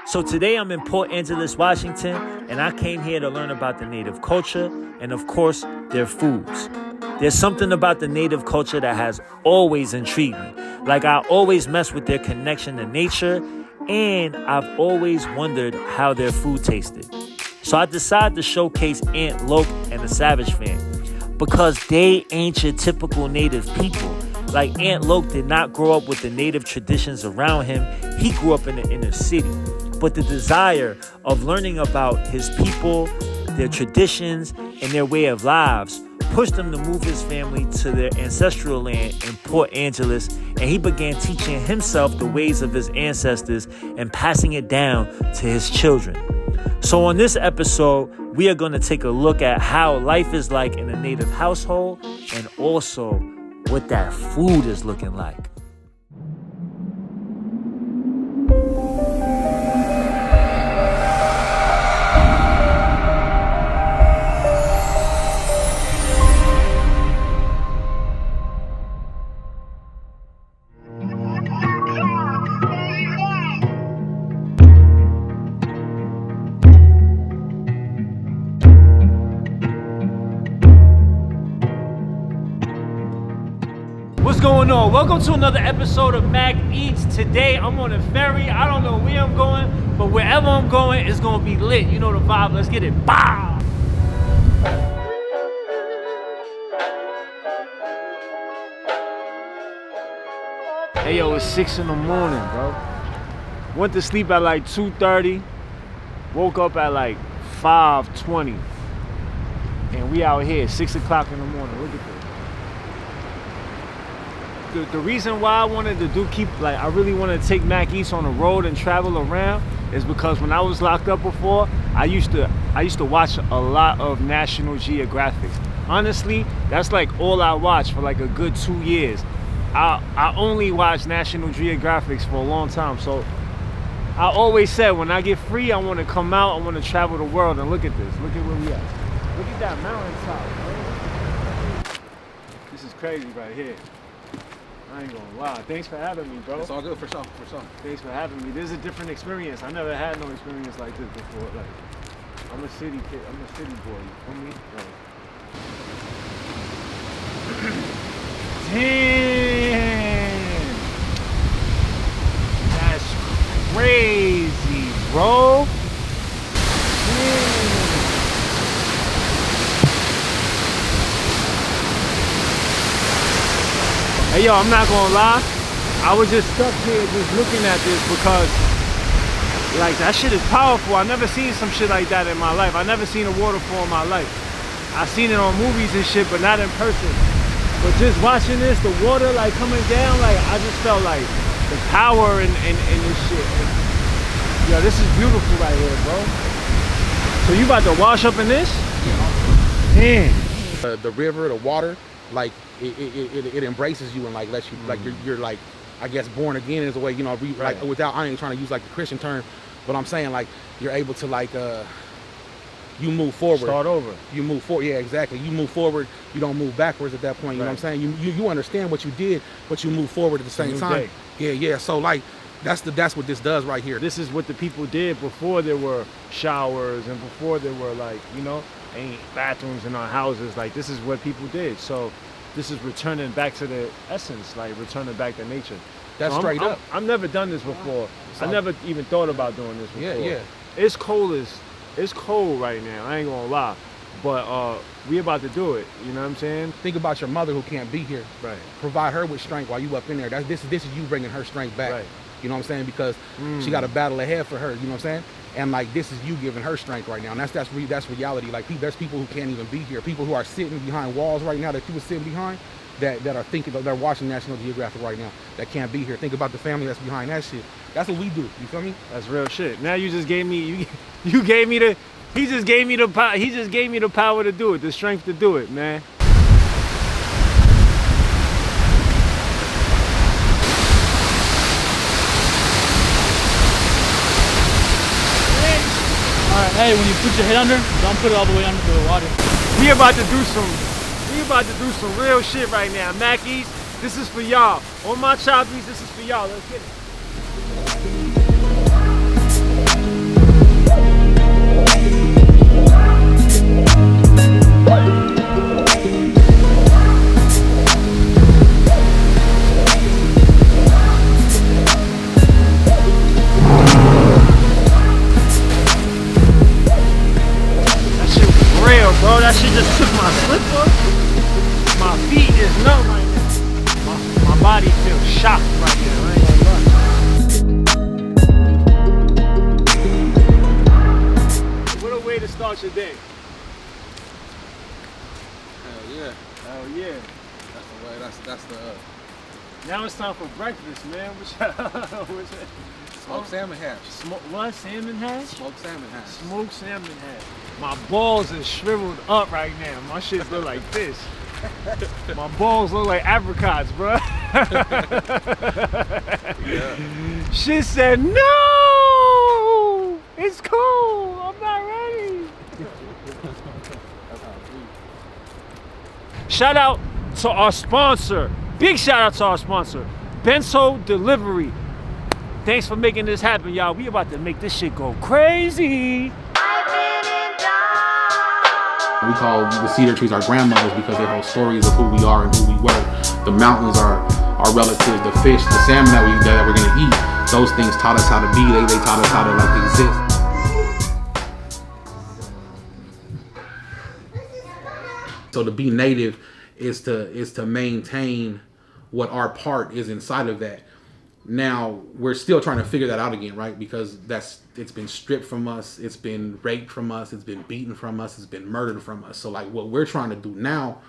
So today I'm in 𝑃𝐿𝑈_, Washington, and I came here to learn about the native culture and, of course, their foods. There's something about the native culture that has always intrigued me. Like, I always mess with their connection to nature, and I've always wondered how their food tasted. So I decided to showcase 𝐷𝐿𝐿 and the Savage family because they ain't your typical native people. Like, 𝐷𝐿𝐿 did not grow up with the native traditions around him. He grew up in the inner city. But the desire of learning about his people, their traditions, and their way of lives pushed him to move his family to their ancestral land in 𝑃𝐿𝑈, and he began teaching himself the ways of his ancestors and passing it down to his children. So on this episode, we are going to take a look at how life is like in a native household and also what that food is looking like. What's going on? Welcome to another episode of Mac Eats. Today I'm on a ferry. I don't know where I'm going, but wherever I'm going, it's gonna be lit. You know the vibe. Let's get it. Bow! Hey yo, it's 6 in the morning, bro. Went to sleep at like 2:30. Woke up at like 5:20. And we out here, 6 o'clock in the morning. Look at this. The reason why I wanted to I really wanted to take Mac Eats on the road and travel around is because when I was locked up before, I used to watch a lot of National Geographic. Honestly, that's like all I watched for like a good 2 years. I only watched National Geographics for a long time. So I always said when I get free, I want to come out, I want to travel the world. And look at this. Look at where we at. Look at that mountaintop, bro. This is crazy right here. I ain't gonna lie. Thanks for having me, bro. It's all good, for sure, for sure. Thanks for having me. This is a different experience. I never had no experience like this before. Like, I'm a city kid. I'm a city boy. You feel me? Damn. That's crazy, bro. Damn. Hey yo, I'm not gonna lie, I was just stuck here just looking at this because like that shit is powerful. I never seen some shit like that in my life. I never seen a waterfall in my life. I seen it on movies and shit, but not in person. But just watching this, the water like coming down, like I just felt like the power in this shit. Yo, this is beautiful right here, bro. So you about to wash up in this? Damn. The river, the water, like it embraces you and like lets you like you're like, I guess, born again is a way, you know, like without, I ain't trying to use like the Christian term, but I'm saying like you're able to like you move forward. Start over. You move forward. Yeah, exactly. You move forward. You don't move backwards at that point. You know what I'm saying? You understand what you did, but you move forward at the same time. Yeah. So like that's what this does right here. This is what the people did before there were showers and before there were like, you know, ain't bathrooms in our houses. Like this is what people did. So this is returning back to the essence, like returning back to nature. That's so straight up. I've never done this before. I never even thought about doing this before. Yeah. It's cold right now, I ain't gonna lie. But we about to do it, you know what I'm saying? Think about your mother who can't be here. Right. Provide her with strength while you up in there. This is you bringing her strength back. Right. You know what I'm saying? Because she got a battle ahead for her, you know what I'm saying? And like this is you giving her strength right now. And that's reality. Like there's people who can't even be here. People who are sitting behind walls right now that you were sitting behind that are thinking, they're watching National Geographic right now that can't be here. Think about the family that's behind that shit. That's what we do. You feel me? That's real shit. Now you just gave me he just gave me the power to do it, the strength to do it, man. Alright, hey, when you put your head under, don't put it all the way under the water. We about to do some real shit right now. Mac Eats, this is for y'all. All my choppies, this is for y'all. Let's get it. What you think? Hell yeah. Oh yeah. That's the way. That's the Now it's time for breakfast, man. What's smoked salmon hash. What? Salmon hash? Smoked salmon hash. Smoked salmon hash. My balls is shriveled up right now. My shit look like this. My balls look like apricots, bro. Yeah. She said, no! It's cool. I'm not ready. Shout out to our sponsor. Big shout out to our sponsor, Benso Delivery. Thanks for making this happen, y'all. We about to make this shit go crazy. We call the cedar trees our grandmothers because they hold stories of who we are and who we were. The mountains are our relatives, the fish, the salmon that we're gonna eat. Those things taught us how to be. They taught us how to like exist. So to be native is to maintain what our part is inside of that. Now we're still trying to figure that out again, right? Because it's been stripped from us, it's been raped from us, it's been beaten from us, it's been murdered from us. So like what we're trying to do now,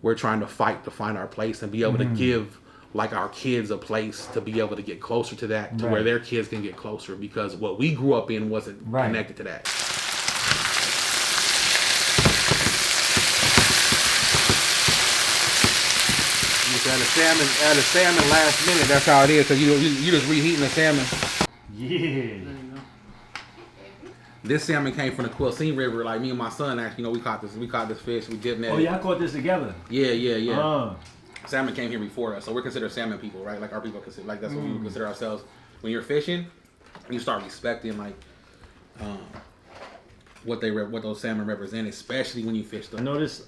we're trying to fight to find our place and be able to give like our kids a place to be able to get closer to that, to where their kids can get closer, because what we grew up in wasn't connected to that. Add a salmon last minute. That's how it is, because you just reheating the salmon. Yeah. This salmon came from the 𝐂𝐒𝐓𝐑𝐀𝐔𝐍𝐓𝐒. We caught this fish. We dipped that. Oh, y'all caught this together? Yeah. Salmon came here before us, so we're considered salmon people, right? Like our people consider, like that's what we consider ourselves. When you're fishing, you start respecting like what those salmon represent, especially when you fish them. I noticed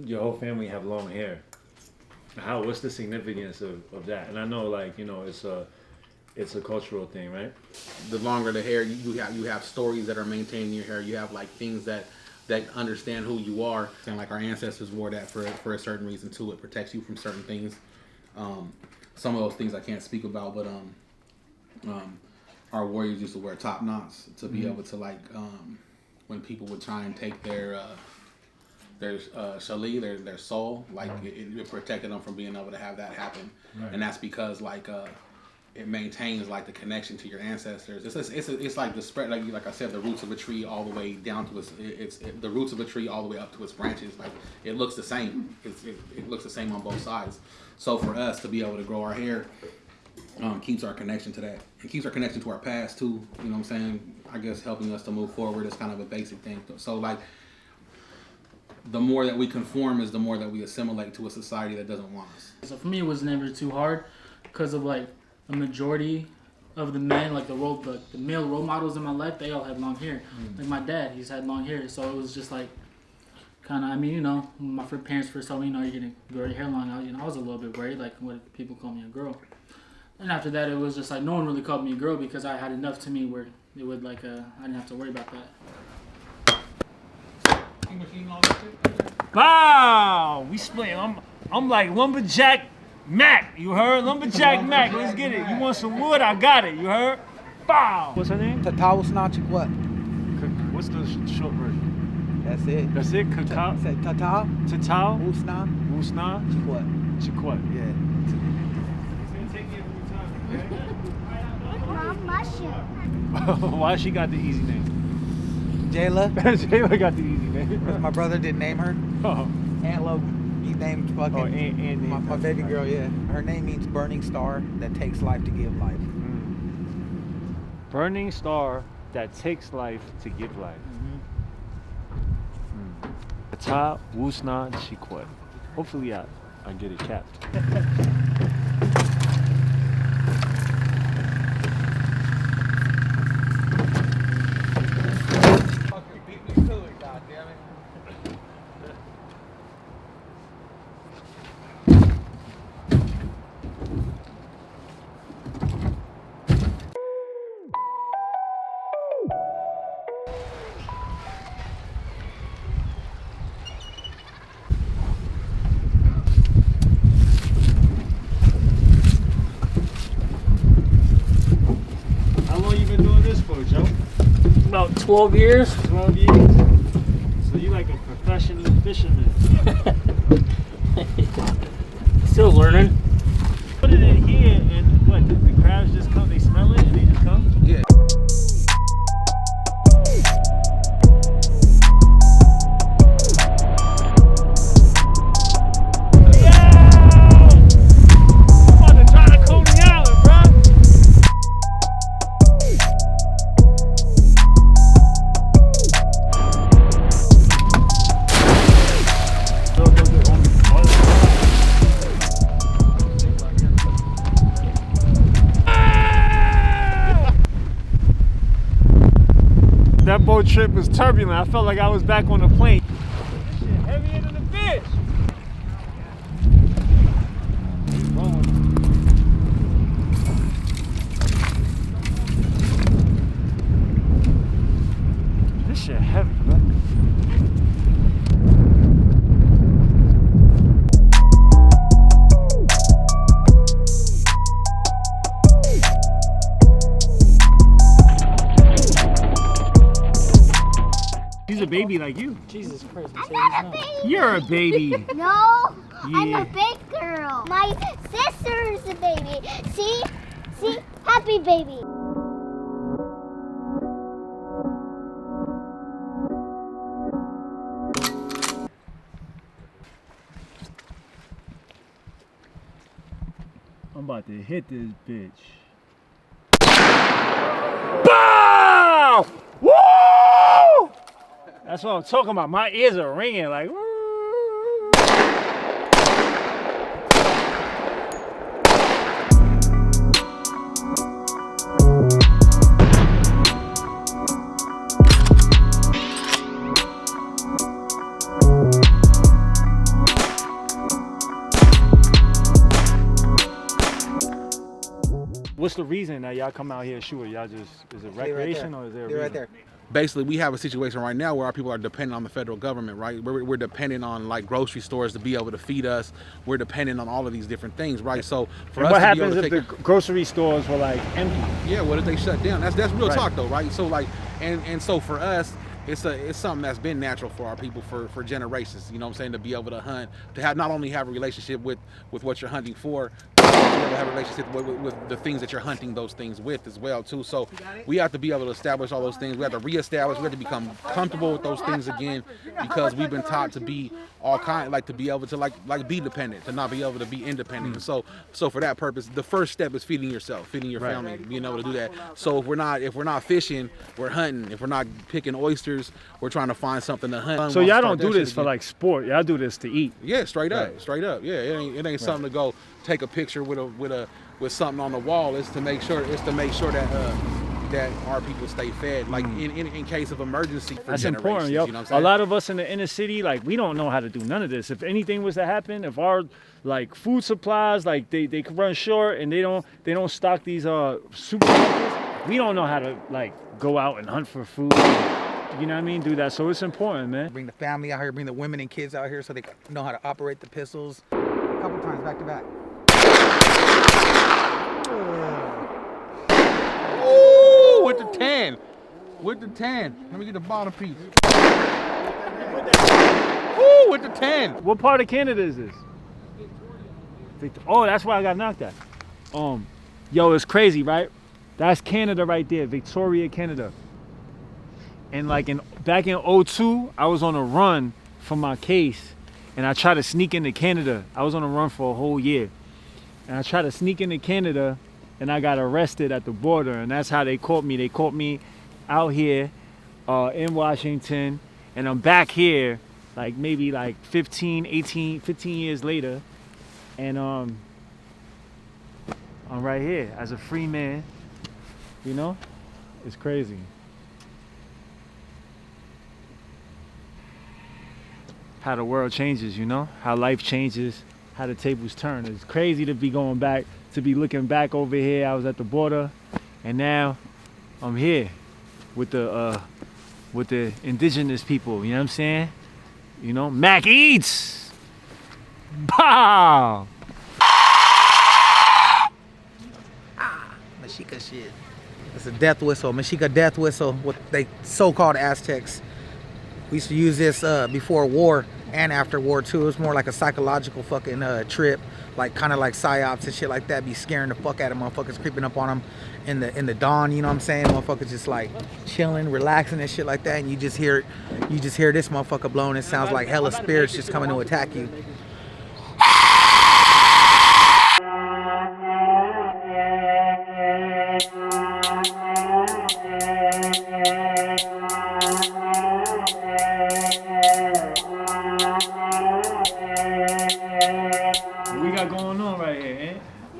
your whole family have long hair. What's the significance of that? And I know, like, you know, it's a cultural thing, right? The longer the hair, you have stories that are maintained in your hair. You have like things that understand who you are, and like our ancestors wore that for a certain reason too. It protects you from certain things. Some of those things I can't speak about, but our warriors used to wear top knots to be able to like when people would try and take their 𝐁𝐔𝐒𝐈𝐍𝐄𝐒, their soul, like it protected them from being able to have that happen. And that's because like it maintains like the connection to your ancestors. It's like the spread, like I said, the roots of a tree all the way down to the roots of a tree all the way up to its branches. Like it looks the same. It looks the same on both sides. So for us to be able to grow our hair keeps our connection to that. It keeps our connection to our past too. You know what I'm saying? I guess helping us to move forward is kind of a basic thing. So like, the more that we conform is the more that we assimilate to a society that doesn't want us. So for me, it was never too hard because of like the majority of the men, like the male role models in my life, they all had long hair. Like my dad, he's had long hair, so it was just like kind of. I mean, you know, when my parents first told me, you know, you're gonna grow your hair long. I was a little bit worried, like what if people call me a girl. And after that, it was just like no one really called me a girl because I had enough to me where it would like I didn't have to worry about that. Wow, we splitting. I'm like Lumberjack Mac. You heard? Lumberjack Mac. Let's get it. You want some wood? I got it. You heard? Bow. What's her name? 𝐶𝐶𝐒𝐒 𝐂𝐶𝐒𝐒. What's the short version? That's it. That's it. 𝐶𝐶𝐒𝐒. 𝐶𝐶𝐒𝐒 𝐶𝐶𝐒𝐒. 𝐂𝐶𝐒𝐒. 𝐶𝐶𝐒𝐒. Yeah. Why she got the easy name? Jayla. Jayla got the easy name. My brother didn't name her. Oh. Antelope. He named fucking my baby girl. Yeah. Her name means burning star that takes life to give life. Burning star that takes life to give life. 𝐶𝐶𝐒𝐒. Hopefully I get it capped. How long you been doing this for, Joe? About 12 years. 12 years. So you like a professional fisherman. Still learning. Put it in here and what? The crabs just come, they smell it and they just come? Yeah. That boat trip was turbulent. I felt like I was back on the plane. This shit heavier than the fish. This shit heavy, bro. He's a baby like you. Jesus Christ. I'm not a baby. You're a baby. No, I'm Yeah. a big girl. My sister is a baby. See? See? Happy baby. I'm about to hit this bitch. Bow! Woo! That's what I'm talking about. My ears are ringing like. Woo! What's the reason that y'all come out here shooting? Y'all just, is it recreation or is there a They're right reason? there. Basically, we have a situation right now where our people are dependent on the federal government, right? We're dependent on like grocery stores to be able to feed us. We're dependent on all of these different things, right? So for And us what to be able happens to if take the grocery stores were like empty? yeah, what if they shut down? That's real Right. talk though, right? So like, and so for us, it's something that's been natural for our people for generations. You know what I'm saying? To be able to hunt, to have not only have a relationship with what you're hunting for, but to be able to have a relationship with the things that you're hunting those things with as well too. So we have to be able to establish all those things. We have to reestablish. We have to become comfortable with those things again, because we've been taught to be all kind, like to be able to like be dependent, to not be able to be independent. And so for that purpose, the first step is feeding yourself, feeding your Right. family, being able to do that. So if we're not fishing, we're hunting. If we're not picking oysters, we're trying to find something to hunt. So y'all don't do this for like sport. Y'all do this to eat. Yeah, straight up, Right. straight up. Yeah, it ain't something to go take a picture with something on the wall. It's to make sure that our people stay fed, like in case of emergency. For That's generations, important, yo. You know what I'm A saying? lot of us in the inner city, like we don't know how to do none of this. If anything was to happen, if our like food supplies, like they could run short and they don't stock these supermarkets, we don't know how to like go out and hunt for food. You know what I mean? Do that. So it's important, man. Bring the family out here, bring the women and kids out here so they know how to operate the pistols. A couple times back to back. Ooh, with the 10. With the 10. Let me get the bottom piece. Ooh, with the 10. What part of Canada is this? Oh, that's why I got knocked at. Yo, it's crazy, right? That's Canada right there, Victoria, Canada. And like back in 2002, I was on a run from my case, and I tried to sneak into Canada. I was on a run for a whole year, and I tried to sneak into Canada, and I got arrested at the border, and that's how they caught me. They caught me out here in Washington, and I'm back here like maybe like 15 years later, and I'm right here as a free man. You know, it's crazy. How the world changes, you know, how life changes, how the tables turn. It's crazy to be going back, to be looking back over here. I was at the border, and now I'm here with the indigenous people. You know what I'm saying? You know, Mac eats. Bow. Mashika shit. It's a death whistle, Mexica death whistle, what they so-called Aztecs. We used to use this before war and after war too. It was more like a psychological fucking trip, like kind of like psyops and shit like that. Be scaring the fuck out of motherfuckers, creeping up on them in the dawn. You know what I'm saying? Motherfuckers just like chilling, relaxing and shit like that. And you just hear this motherfucker blowing. It sounds like hella spirits just coming to attack you.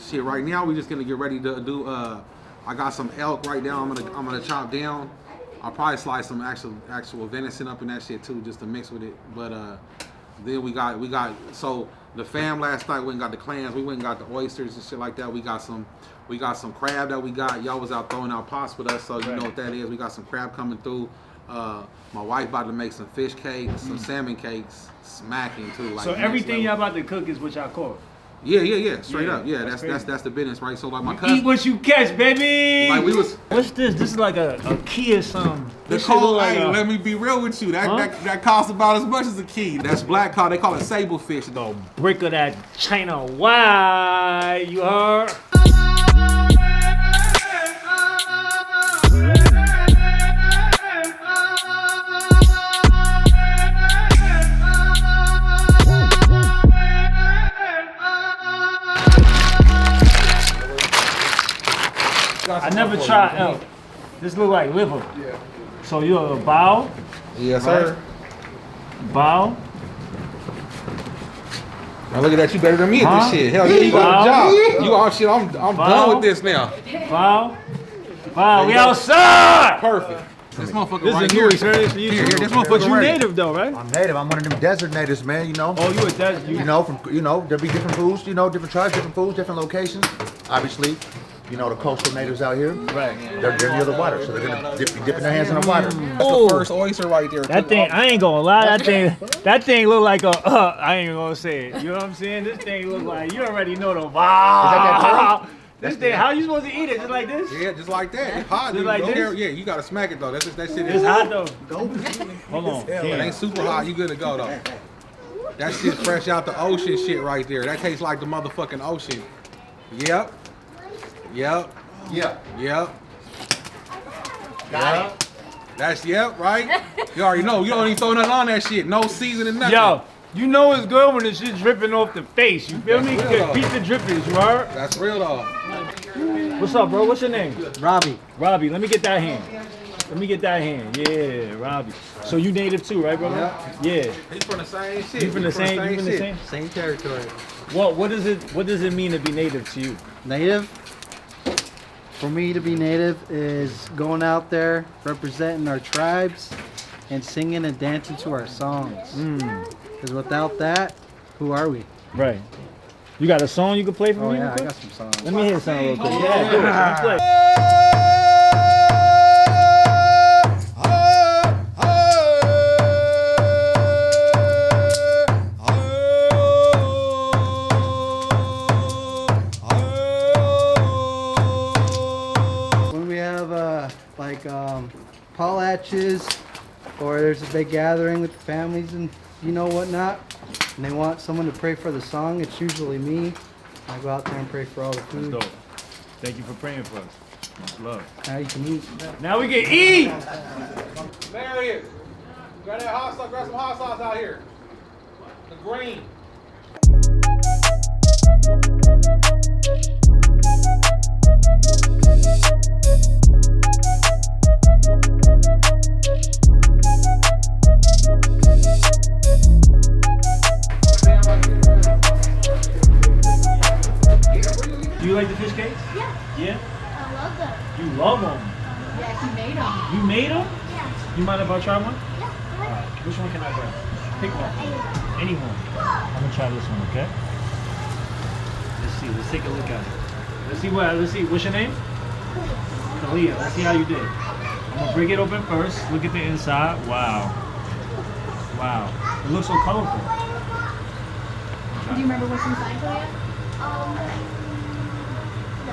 Shit, right now we just gonna get ready to do. I got some elk right now. I'm gonna chop down. I'll probably slice some actual venison up in that shit too, just to mix with it. But then we got so the fam last night went and got the clams. We went and got the oysters and shit like that. We got some crab that we got. Y'all was out throwing out pots with us, so you know what that is. We got some crab coming through. My wife about to make some fish cakes, some salmon cakes, smacking too. Like so everything y'all about to cook is what y'all cook. Yeah, straight up. Yeah, that's the business, right? So like my cousin, eat what you catch, baby. like we was. What's this? This is like a key or something. The call, hey, let me be real with you. That costs about as much as a key. That's black cod. They call it sable fish. The brick of that China white. You heard? I never tried elk. This look like liver. Yeah. So you're a bow? Yes, sir. Bow. Now look at that. You better than me at this shit. Hell yeah, you got a job. You all shit. I'm done with this now. Bow. We outside. Perfect. This motherfucker this right is a here. new experience for you. Here, this motherfucker. But you native though, right? I'm native. I'm one of them desert natives, man. You know. Oh, you a desert. You know, there'll be different foods. You know, different tribes, different foods, different locations. Obviously. You know, the coastal natives out here, right? They're near the water, so they're gonna be dipping their hands in the water. That's the first oyster right there. That thing, I ain't gonna lie, that thing look like a, I ain't gonna say it. You know what I'm saying? This thing look like, you already know the vibe. This thing, how you supposed to eat it? Just like this? Yeah, just like that. It's hot. Just like this? Yeah, you gotta smack it though. That shit is hot though. Hold on. It ain't super hot. You good to go though. That shit fresh out the ocean shit right there. That tastes like the motherfucking ocean. Yep. That's right? You already know. You don't even throw nothing on that shit. No seasoning, nothing. Yo, you know it's good when the shit dripping off the face. You feel me? Beat the drippings, you heard? That's real though. What's up, bro? What's your name? Robbie. Robbie, let me get that hand. Yeah, Robbie. So you native too, right, brother? Yeah. He's from the same shit. You from the same? Same territory. What does it mean to be native to you? Native? For me to be native is going out there, representing our tribes, and singing and dancing to our songs. Because without that, who are we? Right. You got a song you can play for me? Oh yeah, I got some songs. Let me hear something real quick. Yeah, do it. Let's play. Potlatches, or there's a big gathering with the families and whatnot, and they want someone to pray for the song. It's usually me. I go out there and pray for all the food. That's dope. Thank you for praying for us. Much love. Now you can eat. Now we can eat. There he is. Grab that hot sauce. Grab some hot sauce out here. The green. Do you like the fish cakes? Yeah. Yeah? I love them. You love them? Yeah, he made them. You made them? Yeah. You mind if I try one? Yeah. Alright, which one can I grab? Pick one. Any one. I'm gonna try this one, okay? Let's see, let's take a look at it. Let's see, what's your name? Kalia. Let's see how you did. I'm gonna break it open first. Look at the inside. Wow. Wow. It looks so colorful. Do you remember what's inside, Kalia?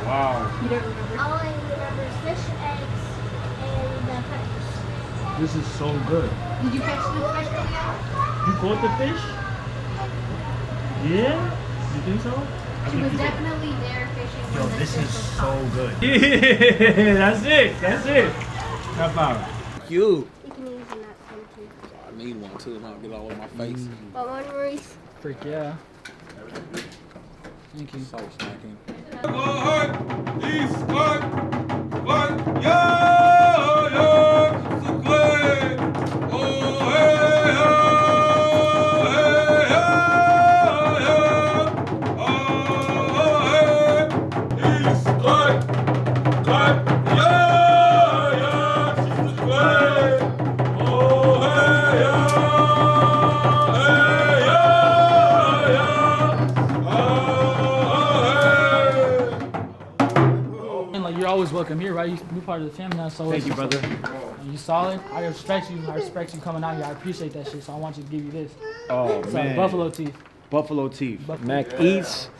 Wow. You don't remember? All I remember is fish This is so good. Did you catch the fish for the You caught the fish? Yeah? You think so? She was definitely there fishing. Yo, when the this fish is was so caught. good. Yeah, that's it. That's it. How about? You. You can use that something. I need one too. I'll get all over my face. But one Maurice. Freak yeah. Thank you. So smacking. And like you're always welcome here, right? You're part of the family now, so Thank you, brother. You solid. I respect you. I respect you coming out here. I appreciate that shit. So I want you to give you this. Oh, It's man. buffalo teeth. Buffalo teeth. Buffalo. Mac eats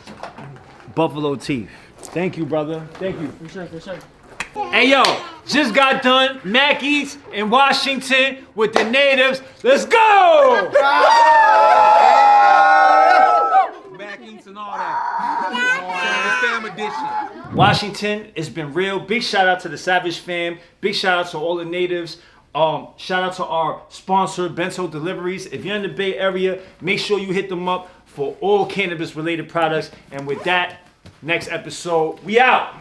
buffalo teeth. Thank you, brother. Thank you. For sure, for sure. Hey, yo, just got done Mac Eats in Washington with the natives. Let's go! Back eats and all that. Fam edition. Washington, it's been real. Big shout out to the Savage fam. Big shout out to all the natives. Shout out to our sponsor, Bento Deliveries. If you're in the Bay Area, make sure you hit them up for all cannabis related products. And with that, next episode, we out.